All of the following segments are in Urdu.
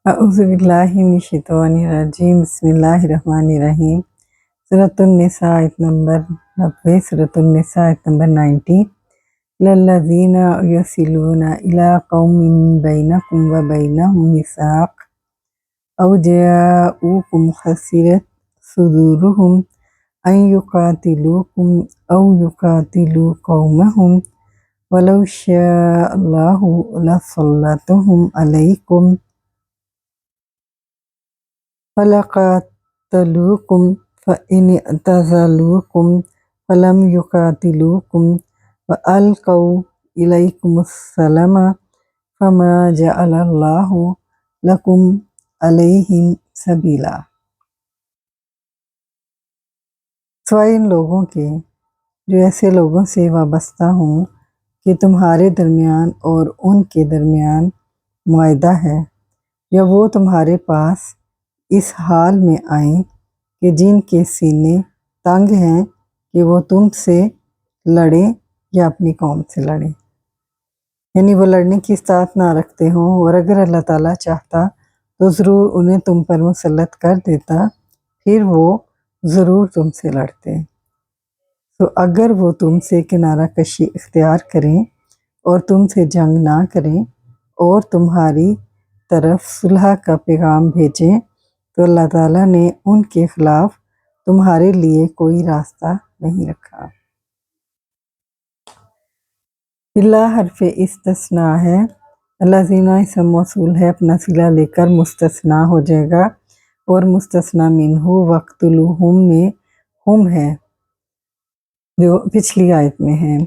اعوذ باللہ من الشیطان الرجیم، بسم اللہ الرحمن الرحیم۔ سورۃ النساء آیت نمبر 90، سورۃ النساء آیت نمبر 90۔ للذین یصلون الی قوم بینکم و بینہم میثاق او جاؤکم حصرت صدورہم ان یقاتلوکم او یقاتلوا قومہم ولو شاء اللہ لسلطہم علیکم فَلَقَاتَلُوكُمْ فَإِنِ اعْتَزَلُوكُمْ فَلَمْ يُقَاتِلُوكُمْ وَأَلْقَوْا إِلَيْكُمُ السَّلَامَ فَمَا جَعَلَ اللَّهُ لَكُمْ عَلَيْهِمْ سَبِيلًا۔ سوائے ان لوگوں کے جو ایسے لوگوں سے وابستہ ہوں کہ تمہارے درمیان اور ان کے درمیان معاہدہ ہے، یا وہ تمہارے پاس اس حال میں آئیں کہ جن کے سینے تنگ ہیں کہ وہ تم سے لڑیں یا اپنی قوم سے لڑیں، یعنی وہ لڑنے کی استطاعت نہ رکھتے ہوں، اور اگر اللہ تعالیٰ چاہتا تو ضرور انہیں تم پر مسلط کر دیتا، پھر وہ ضرور تم سے لڑتے۔ تو اگر وہ تم سے کنارہ کشی اختیار کریں اور تم سے جنگ نہ کریں اور تمہاری طرف صلح کا پیغام بھیجیں تو اللہ تعالیٰ نے ان کے خلاف تمہارے لیے کوئی راستہ نہیں رکھا۔ اللہ حرف استثناء ہے، الذین اسم موصول ہے، اپنا صلہ لے کر مستثنیٰ ہو جائے گا، اور مستثنیٰ منہ وقتلوہم میں ہم ہے جو پچھلی آیت میں ہے۔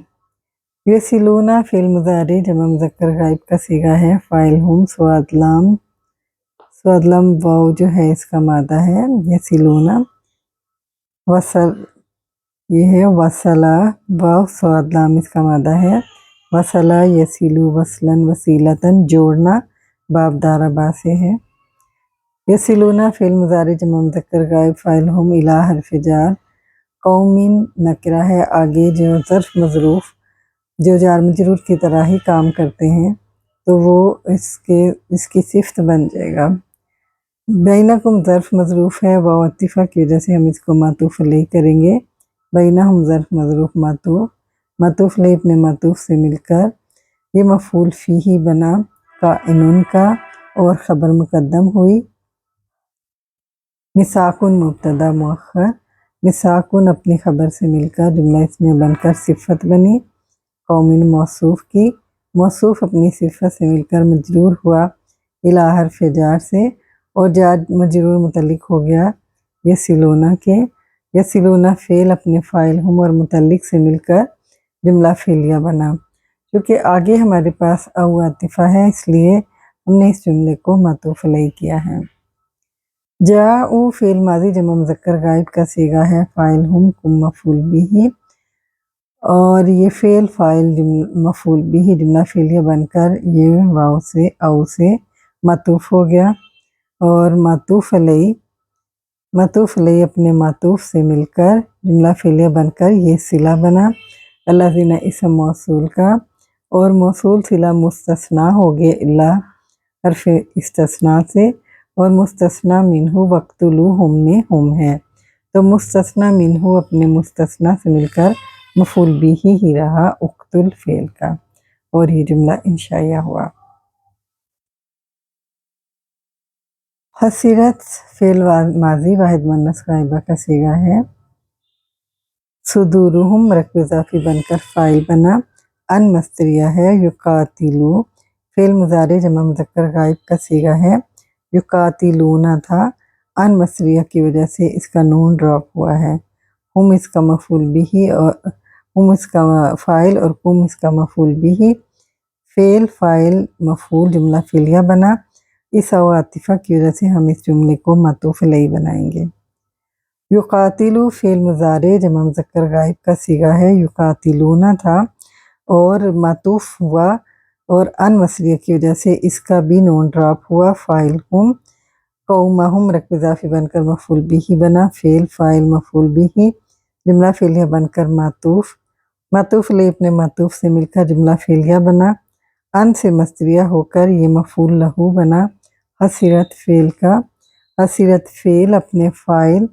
یصلون فعل مضارع جمع مذکر غائب کا صیغہ ہے، فاعل ہم، سواد لام واو جو ہے اس کا مادہ ہے، یصلون وصل یہ ہے، وصلہ واو سواد لام اس کا مادہ ہے، وصلہ یصلو وصلاً وصیلتاً جوڑنا باب دارا با سے ہے۔ یصلون فعل مضارع جمع مذکر غائب، فاعل ہم، الی حرف جار، قوم نکرہ ہے، آگے جو ظرف مظروف جو جار مجرور کی طرح ہی کام کرتے ہیں تو وہ اس کی صفت بن جائے گا۔ بینکم ظرف مظروف ہے، واو عطیفہ کی وجہ سے ہم اس کو معطوف علیہ کریں گے، بینہم ظرف مظروف معطوف علیہ اپنے معطوف سے مل کر یہ مفعول فیہ بنا کائنن کا، اور خبر مقدم ہوئی، میثاقن مبتدا مؤخر، میثاقن اپنی خبر سے مل کر جملہ اسمیہ بن کر صفت بنی، قومن موصوف کی، موصوف اپنی صفت سے مل کر مجرور ہوا الی حرف جار سے، اور جار مجرور متعلق ہو گیا یصلون کے، یصلون فعل اپنے فاعل ہم اور متعلق سے مل کر جملہ فعلیہ بنا۔ کیونکہ آگے ہمارے پاس او عاطفہ ہے اس لیے ہم نے اس جملے کو معطوف علیہ کیا ہے۔ جاءوا فعل ماضی جمع مذکر غائب کا صیغہ ہے، فاعل ہم کم مفعول بہ، اور یہ فعل فاعل مفعول بہ جملہ فعلیہ بن کر یہ واو سے او سے معطوف ہو گیا، اور معطوف علیہ اپنے معطوف سے مل کر جملہ فعلیہ بن کر یہ صلہ بنا، الذین اسم موصول کا، اور موصول صلہ مستثنیٰ ہو گئے الا حرف استثناء سے، اور مستثنیٰ منہ وقتلوہم میں ہم ہے، تو مستثنیٰ منہ اپنے مستثنیٰ سے مل کر مفعول بہ ہی رہا اقتل فعل کا، اور یہ جملہ انشائیہ ہوا۔ حصرت فعل ماضی واحد مؤنث غائبہ کا صیغہ ہے، صدورہم مرکب اضافی بن کر فاعل بنا، ان مصدریہ ہے، یقاتلو فعل مضارع جمع مذکر غائب کا صیغہ ہے، یقاتلون تھا، ان مصدریہ کی وجہ سے اس کا نون ڈراپ ہوا ہے، ہم اس کا مفعول بہ اور ہم اس کا فاعل اور کم اس کا مفعول بہ، فعل فاعل مفعول جملہ فعلیہ بنا، اس او عاطفہ کی وجہ سے ہم اس جملے کو معطوف علیہ بنائیں گے۔ یقاتلو فعل مضارع جمع مذکر غائب کا صیغہ ہے، یقاتلون تھا اور معطوف ہوا، اور ان مصدریہ کی وجہ سے اس کا بھی نون ڈراپ ہوا، فاعل ہم، قومہم مرکب اضافی بن کر مفعول بہ بنا، فعل فاعل مفعول بہ جملہ فعلیہ بن کر معطوف علیہ اپنے معطوف سے مل کر جملہ فعلیہ بنا، ان سے مصدریہ ہو کر یہ مفعول لہو بنا، حسرت فعل کا، حسرت فعل اپنے فاعل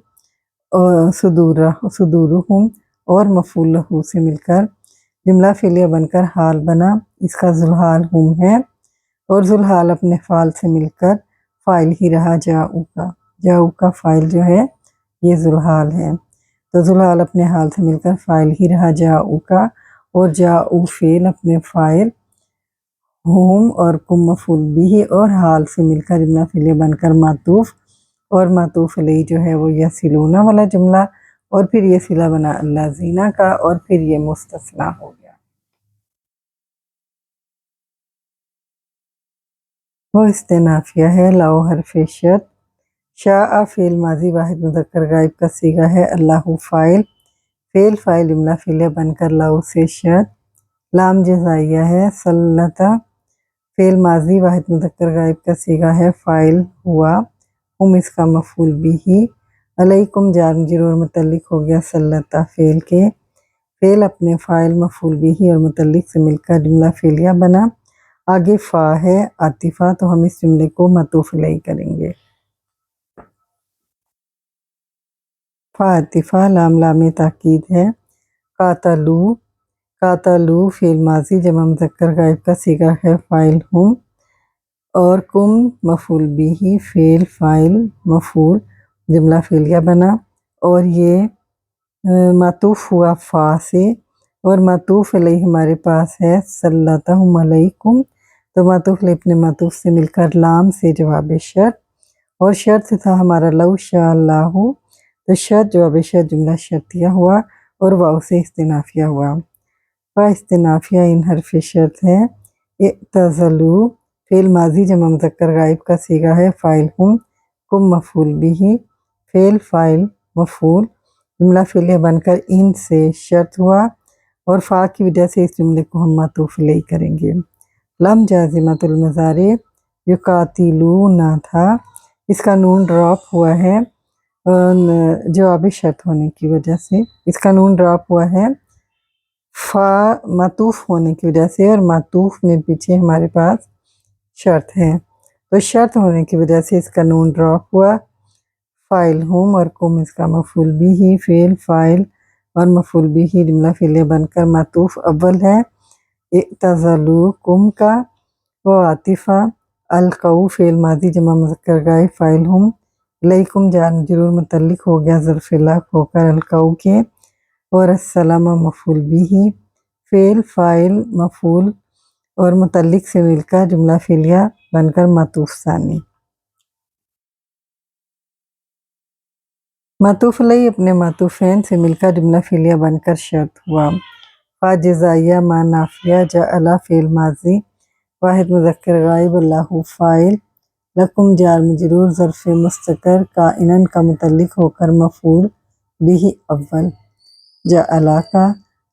اور صدورہم اور مفعول لہو سے مل کر جملہ فعلیہ بن کر حال بنا، اس کا ذوالحال ہم ہے، اور ذوالحال اپنے فعل سے مل کر فاعل ہی رہا جاؤ کا، جاؤ کا فاعل جو ہے یہ ذوالحال ہے، تو ذوالحال اپنے حال سے مل کر فاعل ہی رہا جاؤ کا، اور جاؤ فعل اپنے فاعل ہم اور کم مفعول بھی اور حال سے مل کر جملہ فعلیہ بن کر معطوف، اور معطوف علیہ جو ہے وہ یصلون والا جملہ، اور پھر یہ صلہ بنا الذین کا، اور پھر یہ مستثنیٰ ہو گیا۔ وہ استنافیہ ہے، لاؤ حرف شرط، شاء فعل ماضی واحد مذکر غائب کا صیغہ ہے، اللہ فاعل، فعل فاعل جملہ فعلیہ بن کر لاؤ سے شرط، لام جزائیہ ہے، سلط فعل ماضی واحد مذکر غائب کا صیغہ ہے، فاعل ہوا، ہم اس کا مفعول بھی، علیکم جار مجرور متعلق ہو گیا سلطہ فعل کے، فعل اپنے فاعل مفعول بھی اور متعلق سے مل کر جملہ فعلیہ بنا، آگے فا ہے عاطفہ، تو ہم اس جملے کو معطوف علیہ کریں گے، فا عاطفہ، لام لام تاکید ہے، قاتلو، قاتلو فعل ماضی جمع مذکر غائب کا صیغہ ہے، فاعل ہم، اور کم مفعول بھی، فعل فاعل مفعول جملہ فعلیہ بنا، اور یہ معطوف ہوا فا سے، اور معطوف علیہ ہمارے پاس ہے سلطہم علیکم، تو معطوف علیہ اپنے معطوف سے مل کر لام سے جواب شرط، اور شرط سے تھا ہمارا لو شاء اللہ، تو شرط جواب شرط جملہ شرطیہ ہوا، اور واؤ سے استنافیہ ہوا، استنافیہ ان حرف شرط ہے، اعتزلوا فعل ماضی جمع مذکر غائب کا صیغہ ہے، فاعل ہم، کم مفعول بھی، فعل فاعل مفعول جملہ فعلیہ بن کر ان سے شرط ہوا، اور فا کی وجہ سے اس جملے کو ہم معطوف علیہ کریں گے، لم جازمۃ المضارع یقاتلون تھا، اس کا نون ڈراپ ہوا ہے جواب شرط ہونے کی وجہ سے، اس کا نون ڈراپ ہوا ہے فا معطوف ہونے کی وجہ سے، اور معطوف میں پیچھے ہمارے پاس شرط ہے، تو شرط ہونے کی وجہ سے اس کا نون ڈراپ ہوا، فاعل ہم اور کم اس کا مفعول بھی، فعل فاعل اور مفعول بھی جملہ فعلیہ بن کر معطوف اول ہے، اعتزلوا کم کا، و عاطفہ، القوا فعل ماضی جمع مذکر غائب فاعل ہم، علیکم جار مجرور متعلق ہو گیا ظرف لاق ہو کر القوا کے، اور السلام مفعول بھی، فعل فاعل مفعول اور متعلق سے مل کر جملہ فعلیہ بن کر معطوف ثانی، معطوف علیہ اپنے معطوفین سے مل کر جملہ فعلیہ بن کر شرط ہوا، فا جزائیہ ما نافیہ، جعل فعل ماضی واحد مذکر غائب، اللہ فاعل، لکم جار مجرور ظرف مستقر کائناً کا متعلق ہو کر مفعول بھی اول، جعل کا،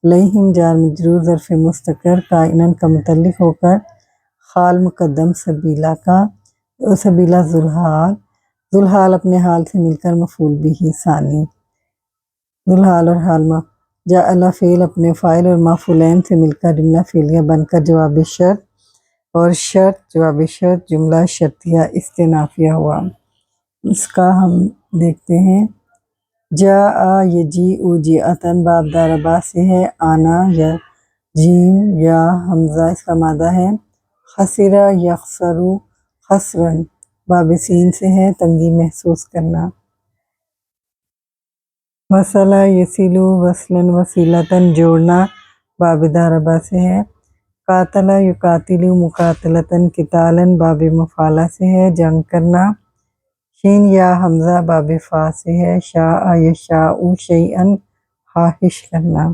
علیہم جار مجرور ظرف مستقر کائناً کا متعلق ہو کر خال مقدم سبیلہ کا، سبیلہ ذوالحال، ذوالحال اپنے حال سے مل کر مفعول بھی ثانی، ذوالحال اور حال جعل فعل اپنے فاعل اور مفعولین سے مل کر جملہ فعلیہ بن کر جواب شرط، اور شرط جواب شرط جملہ شرطیہ استنافیہ ہوا، اس کا ہم دیکھتے ہیں، جاء یجیء جیعۃ باب دار با سے ہے، آنا یا جیم یا حمزہ اس کا مادہ ہے، خسر یخسر خسرن باب سین سے ہے، تنگی محسوس کرنا، وصل یصل وصلاً وصیلۃً جوڑنا باب دار با سے ہے، قاتل یقاتل مقاتلۃً قتالاً باب مفعلہ سے ہے، جنگ کرنا، شین یا حمزہ باب فا سے ہے، شاء یشاء شیئاً خواہش کرنا،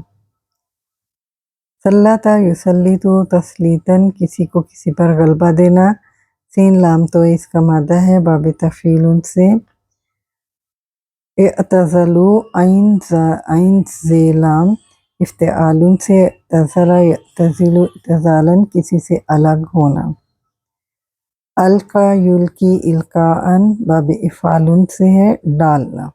سلط یسلط تسلیطاً کسی کو کسی پر غلبہ دینا، سین لام تو اس کا مادہ ہے، باب تفعیل سے، اعتزلوا عین ز لام افتعال سے، اعتزل یعتزل اعتزالاً کسی سے الگ ہونا، القی یلقی القاءً باب افعال سے ہے، ڈالنا۔